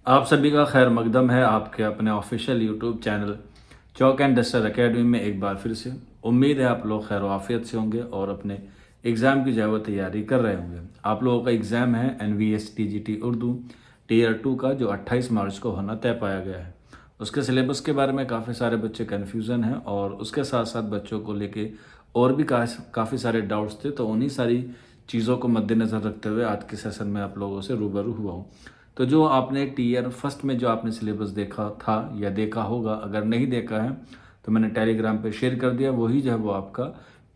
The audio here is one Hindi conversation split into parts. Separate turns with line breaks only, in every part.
आप सभी का खैर मकदम है आपके अपने official YouTube channel chalk and duster academy में एक बार फिर से। उम्मीद है आप लोग खैर वाफियत से होंगे और अपने एग्ज़ाम की जो है वो तैयारी कर रहे होंगे। आप लोगों का एग्ज़ाम है NVS TGT उर्दू टीयर 2 का, जो 28 मार्च को होना तय पाया गया है। उसके सिलेबस के बारे में काफ़ी सारे बच्चे कन्फ्यूज़न हैं और उसके साथ साथ बच्चों को लेके और भी काफ़ी सारे डाउट्स थे, तो उन्हीं सारी चीज़ों को मद्देनज़र रखते हुए आज के सेशन में आप लोगों से रूबरू हुआ हूँ। तो जो आपने टीयर फर्स्ट में जो आपने सिलेबस देखा था या देखा होगा, अगर नहीं देखा है तो मैंने टेलीग्राम पे शेयर कर दिया, वही जो है वो आपका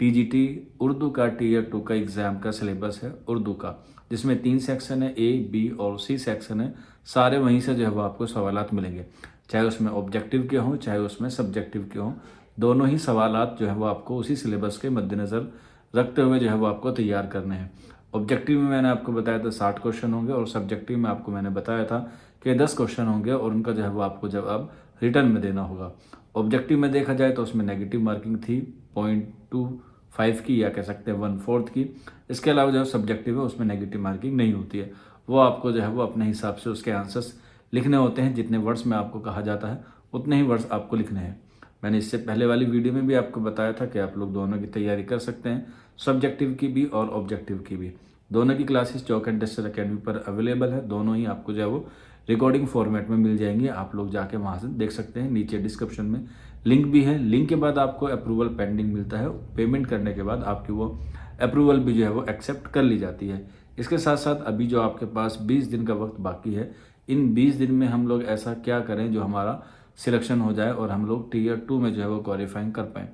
TGT उर्दू का टीयर 2 का एग्ज़ाम का सिलेबस है उर्दू का, जिसमें 3 सेक्शन है, A, B और C सेक्शन है। सारे वहीं से जो है वो आपको सवालात मिलेंगे, चाहे उसमें ऑब्जेक्टिव के हों चाहे उसमें सब्जेक्टिव के हों। दोनों ही सवालात जो है वो आपको उसी सिलेबस के मद्देनज़र रखते हुए जो है वो आपको तैयार करने हैं। ऑब्जेक्टिव में मैंने आपको बताया था 60 क्वेश्चन होंगे और सब्जेक्टिव में आपको मैंने बताया था कि 10 क्वेश्चन होंगे और उनका जो है वो आपको जवाब रिटर्न में देना होगा। ऑब्जेक्टिव में देखा जाए तो उसमें नेगेटिव मार्किंग थी 0.25 की, या कह सकते हैं 1/4 की। इसके अलावा जो सब्जेक्टिव है उसमें नेगेटिव मार्किंग नहीं होती है, वो आपको जो है वो अपने हिसाब से उसके आंसर्स लिखने होते हैं। जितने वर्ड्स में आपको कहा जाता है उतने ही वर्ड्स आपको लिखने हैं। मैंने इससे पहले वाली वीडियो में भी आपको बताया था कि आप लोग दोनों की तैयारी कर सकते हैं, सब्जेक्टिव की भी और ऑब्जेक्टिव की भी। दोनों की classes chalk and duster academy पर अवेलेबल है। दोनों ही आपको जो है वो रिकॉर्डिंग फॉर्मेट में मिल जाएंगी, आप लोग जाके वहाँ से देख सकते हैं। नीचे डिस्क्रिप्शन में लिंक भी है। लिंक के बाद आपको अप्रूवल पेंडिंग मिलता है, पेमेंट करने के बाद आपकी वो अप्रूवल भी जो है वो एक्सेप्ट कर ली जाती है। इसके साथ साथ अभी जो आपके पास 20 दिन का वक्त बाकी है, इन 20 दिन में हम लोग ऐसा क्या करें जो हमारा सिलेक्शन हो जाए और हम लोग टीयर 2 में जो है वो क्वालिफाइंग कर पाएँ।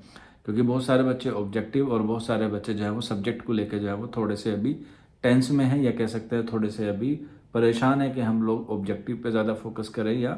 क्योंकि बहुत सारे बच्चे ऑब्जेक्टिव और बहुत सारे बच्चे जो है वो सब्जेक्ट को लेकर जो है वो थोड़े से अभी टेंस में है, या कह सकते हैं थोड़े से अभी परेशान है कि हम लोग ऑब्जेक्टिव पे ज़्यादा फोकस करें या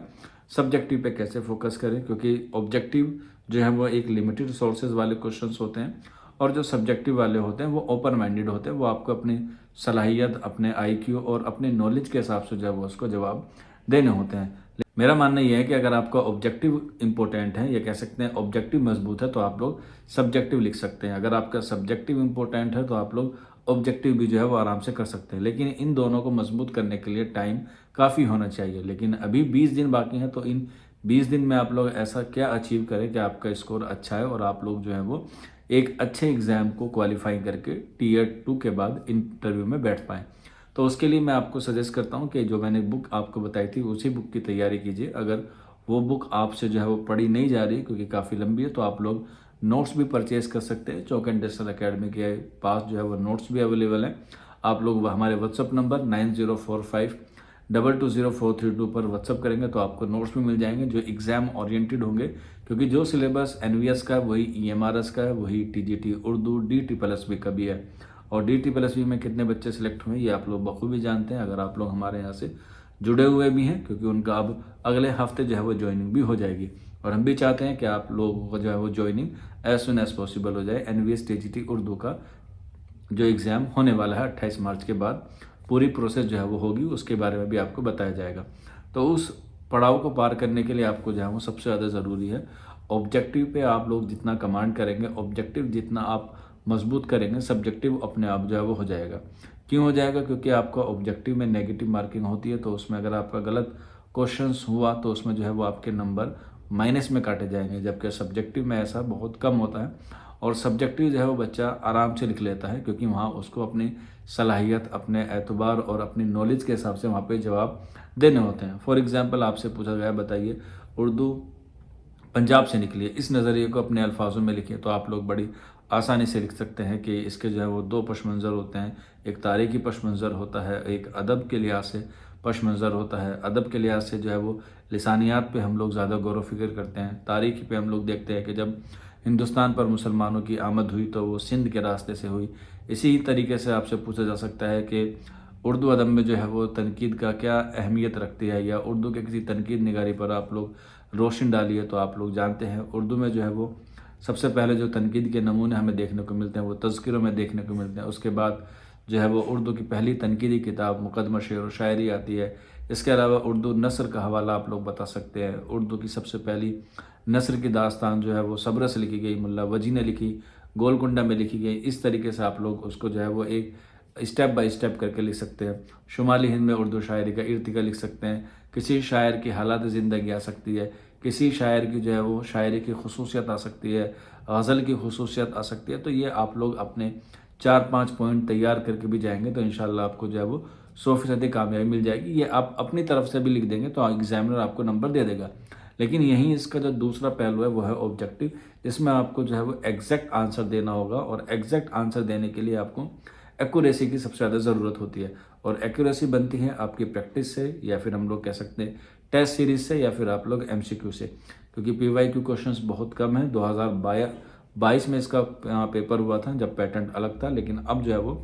सब्जेक्टिव पे कैसे फोकस करें। क्योंकि ऑब्जेक्टिव जो है वो एक लिमिटेड रिसोर्सेज वाले क्वेश्चंस होते हैं और जो सब्जेक्टिव वाले होते हैं वो ओपन माइंडेड होते हैं। वो आपको अपनी सलाहियत, अपने IQ और अपने नॉलेज के हिसाब से जो है वो उसको जवाब देने होते हैं। मेरा मानना यह है कि अगर आपका ऑब्जेक्टिव इंपॉर्टेंट है, या कह सकते हैं ऑब्जेक्टिव मजबूत है, तो आप लोग सब्जेक्टिव लिख सकते हैं। अगर आपका सब्जेक्टिव इंपॉर्टेंट है तो आप लोग ऑब्जेक्टिव भी जो है वो आराम से कर सकते हैं। लेकिन इन दोनों को मजबूत करने के लिए टाइम काफ़ी होना चाहिए। लेकिन अभी 20 दिन बाकी हैं, तो इन 20 दिन में आप लोग ऐसा क्या अचीव करें कि आपका स्कोर अच्छा है और आप लोग जो है वो एक अच्छे एग्ज़ाम को क्वालिफाई करके टीयर 2 के बाद इंटरव्यू में बैठ पाएँ। तो उसके लिए मैं आपको सजेस्ट करता हूँ कि जो मैंने बुक आपको बताई थी उसी बुक की तैयारी कीजिए। अगर वो बुक आपसे जो है वो पढ़ी नहीं जा रही क्योंकि काफ़ी लंबी है, तो आप लोग नोट्स भी परचेज कर सकते हैं। चौक एंड डस्टर एकेडमी के पास जो है वो नोट्स भी अवेलेबल हैं। आप लोग हमारे व्हाट्सअप नंबर 9045220432 पर व्हाट्सअप करेंगे तो आपको नोट्स भी मिल जाएंगे जो एग्ज़ाम ओरिएंटेड होंगे। क्योंकि जो सिलेबस NVS का है वही EMRS का है, वही TGT उर्दू DSSB का भी है। और DSSB में कितने बच्चे सिलेक्ट हुए ये आप लोग बखूबी जानते हैं, अगर आप लोग हमारे यहाँ से जुड़े हुए भी हैं, क्योंकि उनका अब अगले हफ्ते जो है वो ज्वाइनिंग भी हो जाएगी। और हम भी चाहते हैं कि आप लोगों को जो है वो joining as soon as possible हो जाए। NVS TGT उर्दू का जो एग्ज़ाम होने वाला है 28 मार्च के बाद, पूरी प्रोसेस जो है वो होगी, उसके बारे में भी आपको बताया जाएगा। तो उस पड़ाव को पार करने के लिए आपको जो है वो सबसे ज़्यादा ज़रूरी है ऑब्जेक्टिव पे आप लोग जितना कमांड करेंगे, ऑब्जेक्टिव जितना आप मजबूत करेंगे, सब्जेक्टिव अपने आप जो है वो हो जाएगा। क्यों हो जाएगा? क्योंकि आपका ऑब्जेक्टिव में नेगेटिव मार्किंग होती है, तो उसमें अगर आपका गलत क्वेश्चंस हुआ तो उसमें जो है वो आपके नंबर माइनस में काटे जाएंगे, जबकि सब्जेक्टिव में ऐसा बहुत कम होता है। और सब्जेक्टिव जो है वो बच्चा आराम से लिख लेता है, क्योंकि वहाँ उसको अपनी सलाहियत, अपने एतबार और अपनी नॉलेज के हिसाब से वहाँ पे जवाब देने होते हैं। फॉर एग्जांपल आपसे पूछा गया, बताइए उर्दू पंजाब से निकली है, इस नज़रिए को अपने अल्फाजों में लिखिए, तो आप लोग बड़ी आसानी से लिख सकते हैं कि इसके जो है वो 2 पश मंज़र होते हैं। एक तारीख़ी पश मंज़र होता है, एक अदब के लिहाज से पश मंज़र होता है। अदब के लिहाज से जो है वो लिसानियात पे हम लोग ज़्यादा गौर व फिक्र करते हैं। तारीख़ पे हम लोग देखते हैं कि जब हिंदुस्तान पर मुसलमानों की आमद हुई तो वो सिंध के रास्ते से हुई। इसी तरीके से आपसे पूछा जा सकता है कि उर्दू अदब में जो है वो तनकीद का क्या अहमियत रखती है, या उर्दू के किसी तनकीद निगारी पर आप लोग रोशनी डालिए। तो आप लोग जानते हैं उर्दू में जो है वो सबसे पहले जो तनकीद के नमूने हमें देखने को मिलते हैं वो तज़किरों में देखने को मिलते हैं। उसके बाद जो है वो उर्दू की पहली तनकीदी किताब मुक़दमा शेर व शायरी आती है। इसके अलावा उर्दू नस्र का हवाला आप लोग बता सकते हैं। उर्दू की सबसे पहली नस्र की दास्तान जो है वो सब्र से लिखी गई, मुल्ला वजी ने लिखी, गोलकुंडा में लिखी गई। इस तरीके से आप लोग उसको जो है वो एक स्टेप बाय स्टेप करके लिख सकते हैं। शुमाली हिंद में उर्दू शायरी का इर्तिका लिख सकते हैं। किसी शायर की हालात ज़िंदगी आ सकती है, किसी शायर की जो है वो शायरी की खसूसियत आ सकती है, गज़ल की खसूसियत आ सकती है। तो ये आप लोग अपने 4-5 पॉइंट तैयार करके भी जाएँगे तो इंशाल्लाह आपको जो है वो 100% कामयाबी मिल जाएगी। ये आप अपनी तरफ से भी लिख देंगे तो एग्ज़ामिनर आपको नंबर दे देगा। लेकिन यहीं इसका जो दूसरा पहलू है वो है ऑब्जेक्टिव, जिसमें आपको जो है वो एग्जैक्ट आंसर देना होगा और एग्जैक्ट आंसर देने के लिए आपको एक्यूरेसी की सबसे ज़्यादा ज़रूरत होती है। और एक्यूरेसी बनती है आपकी प्रैक्टिस से, या फिर हम लोग कह सकते हैं टेस्ट सीरीज से, या फिर आप लोग एमसीक्यू से। क्योंकि पीवाईक्यू क्वेश्चंस बहुत कम है। 2022 में इसका पेपर हुआ था जब पैटर्न अलग था, लेकिन अब जो है वो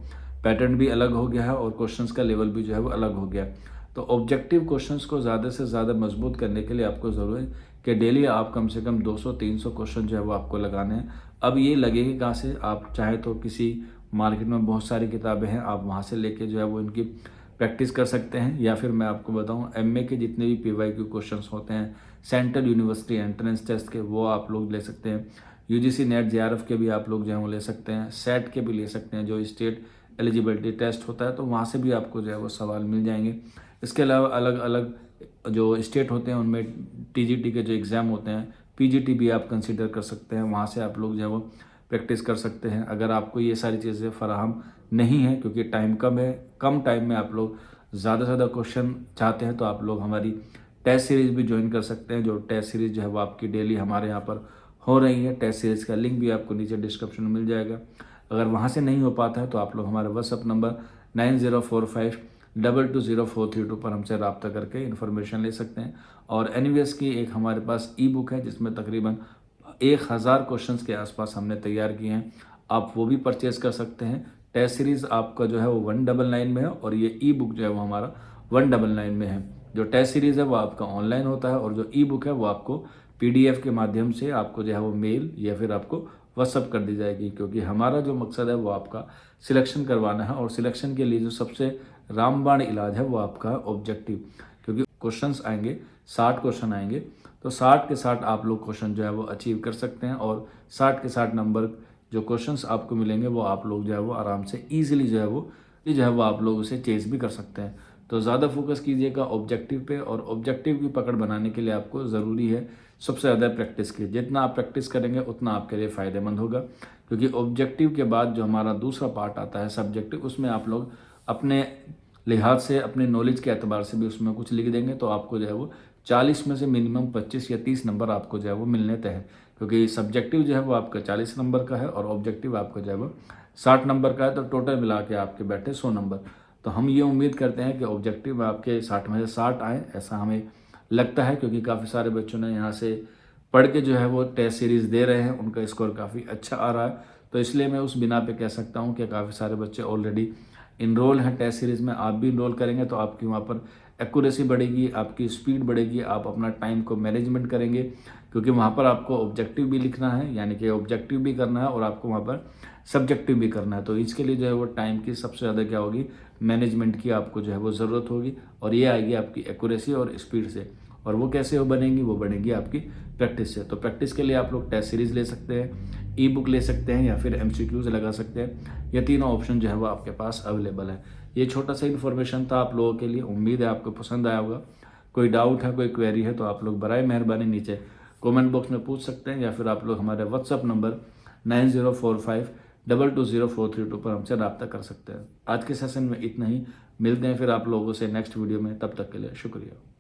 पैटर्न भी अलग हो गया है और क्वेश्चंस का लेवल भी जो है वो अलग हो गया है। तो ऑब्जेक्टिव क्वेश्चंस को ज़्यादा से ज़्यादा मजबूत करने के लिए आपको ज़रूर है कि डेली आप कम से कम 200-300 क्वेश्चन जो है वो आपको लगाने हैं। अब ये लगेगी कहाँ से, आप चाहे तो किसी मार्केट में बहुत सारी किताबें हैं, आप वहाँ से लेके जो है वो इनकी प्रैक्टिस कर सकते हैं। या फिर मैं आपको बताऊँ एमए के जितने भी पीवाईक्यू क्वेश्चंस होते हैं सेंट्रल यूनिवर्सिटी एंट्रेंस टेस्ट के, वो आप लोग ले सकते हैं। यूजीसी नेट जेआरएफ के भी आप लोग जो है वो ले सकते हैं। सेट के भी ले सकते हैं, जो स्टेट एलिजिबिलिटी टेस्ट होता है, तो वहाँ से भी आपको जो है वो सवाल मिल जाएंगे। इसके अलावा अलग अलग जो स्टेट होते हैं उनमें टीजीटी के जो एग्ज़ाम होते हैं, पीजीटी भी आप कंसीडर कर सकते हैं, वहाँ से आप लोग जो है वो प्रैक्टिस कर सकते हैं। अगर आपको ये सारी चीज़ें फराहम नहीं है क्योंकि टाइम कम है, कम टाइम में आप लोग ज़्यादा से ज़्यादा क्वेश्चन चाहते हैं, तो आप लोग हमारी टेस्ट सीरीज़ भी ज्वाइन कर सकते हैं। जो टेस्ट सीरीज़ जो है वो आपकी डेली हमारे यहाँ पर हो रही है। टेस्ट सीरीज़ का लिंक भी आपको नीचे डिस्क्रिप्शन में मिल जाएगा। अगर वहाँ से नहीं हो पाता है तो आप लोग हमारे व्हाट्सअप नंबर 9045220432 पर हमसे रब्ता करके इन्फॉर्मेशन ले सकते हैं। और एनवीएस की एक हमारे पास ई बुक है जिसमें तकरीबन 1000 क्वेश्चंस के आसपास हमने तैयार किए हैं, आप वो भी परचेज़ कर सकते हैं। टेस्ट सीरीज़ आपका जो है वो 199 में है और ये ई बुक जो है वो हमारा 199 में है। जो टेस्ट सीरीज़ है वो आपका ऑनलाइन होता है और जो ई बुक है वो आपको पीडीएफ के माध्यम से आपको जो है वो मेल या फिर आपको व्हाट्सअप कर दी जाएगी। क्योंकि हमारा जो मकसद है वो आपका सिलेक्शन करवाना है और सिलेक्शन के लिए जो सबसे रामबाण इलाज है वो आपका ऑब्जेक्टिव। क्योंकि क्वेश्चंस आएंगे, 60 क्वेश्चन आएंगे, तो 60 के 60 आप लोग क्वेश्चन जो है वो अचीव कर सकते हैं और 60 के 60 नंबर जो क्वेश्चंस आपको मिलेंगे वो आप लोग जो है वो आराम से ईजिली जो है वो आप लोग उसे चेज भी कर सकते हैं। तो ज़्यादा फोकस कीजिएगा ऑब्जेक्टिव पे, और ऑब्जेक्टिव की पकड़ बनाने के लिए आपको ज़रूरी है सबसे ज़्यादा प्रैक्टिस की। जितना आप प्रैक्टिस करेंगे उतना आपके लिए फ़ायदेमंद होगा। क्योंकि ऑब्जेक्टिव के बाद जो हमारा दूसरा पार्ट आता है सब्जेक्टिव, उसमें आप लोग अपने लिहाज से, अपने नॉलेज के एतबार से भी उसमें कुछ लिख देंगे तो आपको जो है वो 40 में से मिनिमम 25 या 30 नंबर आपको जो है वो मिलने तय है। क्योंकि सब्जेक्टिव जो है वो आपका 40 नंबर का है और ऑब्जेक्टिव आपका जो है वो 60 नंबर का है, तो टोटल मिला के आपके बैठे 100 नंबर। तो हम ये उम्मीद करते हैं कि ऑब्जेक्टिव में आपके 60 में से 60 आए, ऐसा हमें लगता है। क्योंकि काफ़ी सारे बच्चों ने यहाँ से पढ़ के जो है वो टेस्ट सीरीज़ दे रहे हैं, उनका स्कोर काफ़ी अच्छा आ रहा है। तो इसलिए मैं उस बिना पे कह सकता हूँ कि काफ़ी सारे बच्चे ऑलरेडी इनरोल हैं टेस्ट सीरीज़ में। आप भी इनरोल करेंगे तो आपकी वहाँ पर एक्यूरेसी बढ़ेगी, आपकी स्पीड बढ़ेगी, आप अपना टाइम को मैनेजमेंट करेंगे। क्योंकि वहाँ पर आपको ऑब्जेक्टिव भी लिखना है, यानी कि ऑब्जेक्टिव भी करना है और आपको वहाँ पर सब्जेक्टिव भी करना है। तो इसके लिए जो है वो टाइम की सबसे ज़्यादा क्या होगी, मैनेजमेंट की आपको जो है वो ज़रूरत होगी। और ये आएगी आपकी एक्यूरेसी और स्पीड से। और वो कैसे हो बनेगी, वो बनेगी आपकी प्रैक्टिस से। तो प्रैक्टिस के लिए आप लोग टेस्ट सीरीज़ ले सकते हैं, ई बुक ले सकते हैं, या फिर एमसीक्यूज लगा सकते हैं। ये तीनों ऑप्शन जो है वो आपके पास अवेलेबल है। ये छोटा सा इन्फॉर्मेशन था आप लोगों के लिए, उम्मीद है आपको पसंद आया होगा। कोई डाउट है, कोई क्वेरी है तो आप लोग बराए मेहरबानी नीचे कमेंट बॉक्स में पूछ सकते हैं, या फिर आप लोग हमारे व्हाट्सअप नंबर 9045220432 पर हमसे रब्ता कर सकते हैं। आज के सेशन में इतना ही, मिलते हैं फिर आप लोगों से नेक्स्ट वीडियो में। तब तक के लिए शुक्रिया।